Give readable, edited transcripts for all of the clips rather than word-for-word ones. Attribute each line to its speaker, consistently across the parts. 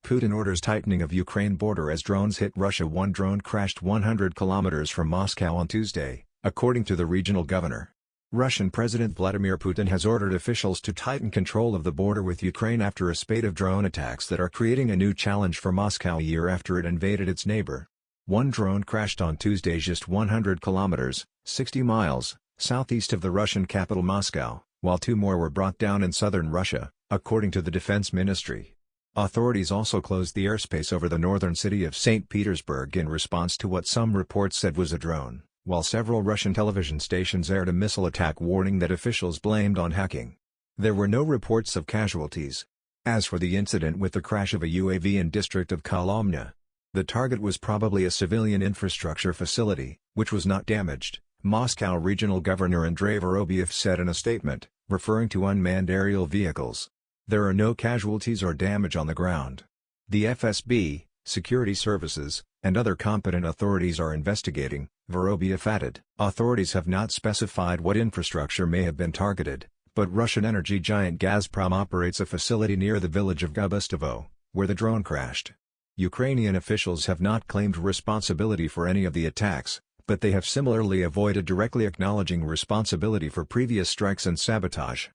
Speaker 1: Putin orders tightening of Ukraine border as drones hit Russia. One drone crashed 100 kilometers from Moscow on Tuesday, according to the regional governor. Russian President Vladimir Putin has ordered officials to tighten control of the border with Ukraine after a spate of drone attacks that are creating a new challenge for Moscow a year after it invaded its neighbor. One drone crashed on Tuesday just 100 kilometers, 60 miles, southeast of the Russian capital Moscow, while two more were brought down in southern Russia, according to the defense ministry. Authorities also closed the airspace over the northern city of St Petersburg in response to what some reports said was a drone, while several Russian television stations aired a missile attack warning that officials blamed on hacking. There were no reports of casualties. As for the incident with the crash of a UAV in district of Kolomna, the target was probably a civilian infrastructure facility, which was not damaged, Moscow Regional Governor Andrei Vorobyev said in a statement, referring to unmanned aerial vehicles. There are no casualties or damage on the ground. The FSB, security services, and other competent authorities are investigating, Vorobyev added. Authorities have not specified what infrastructure may have been targeted, but Russian energy giant Gazprom operates a facility near the village of Gubustovo, where the drone crashed. Ukrainian officials have not claimed responsibility for any of the attacks, but they have similarly avoided directly acknowledging responsibility for previous strikes and sabotage.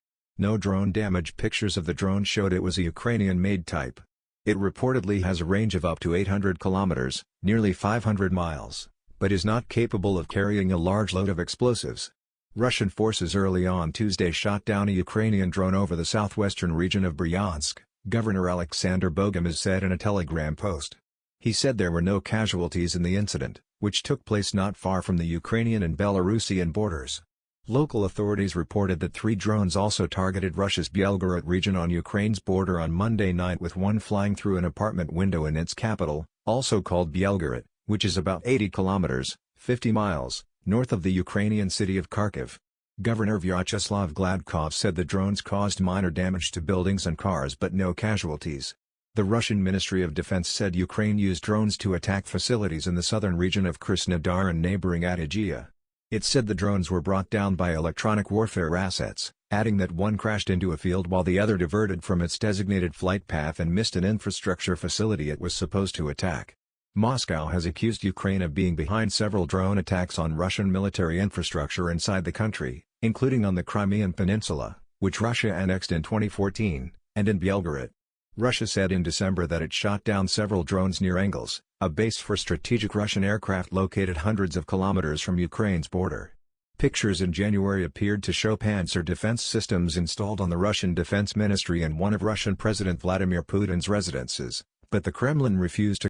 Speaker 1: No drone damage. Pictures of the drone showed it was a Ukrainian-made type. It reportedly has a range of up to 800 kilometers, nearly 500 miles, but is not capable of carrying a large load of explosives. Russian forces early on Tuesday shot down a Ukrainian drone over the southwestern region of Bryansk, Governor Alexander Bogomaz said in a Telegram post. He said there were no casualties in the incident, which took place not far from the Ukrainian and Belarusian borders. Local authorities reported that 3 drones also targeted Russia's Belgorod region on Ukraine's border on Monday night, with one flying through an apartment window in its capital, also called Belgorod, which is about 80 kilometers, 50 miles, north of the Ukrainian city of Kharkiv. Governor Vyacheslav Gladkov said the drones caused minor damage to buildings and cars but no casualties. The Russian Ministry of Defense said Ukraine used drones to attack facilities in the southern region of Krasnodar and neighboring Adygea. It said the drones were brought down by electronic warfare assets, adding that one crashed into a field while the other diverted from its designated flight path and missed an infrastructure facility it was supposed to attack. Moscow has accused Ukraine of being behind several drone attacks on Russian military infrastructure inside the country, including on the Crimean Peninsula, which Russia annexed in 2014, and in Belgorod. Russia said in December that it shot down several drones near Engels, a base for strategic Russian aircraft located hundreds of kilometers from Ukraine's border. Pictures in January appeared to show Panzer defense systems installed on the Russian Defense Ministry and one of Russian President Vladimir Putin's residences, but the Kremlin refused to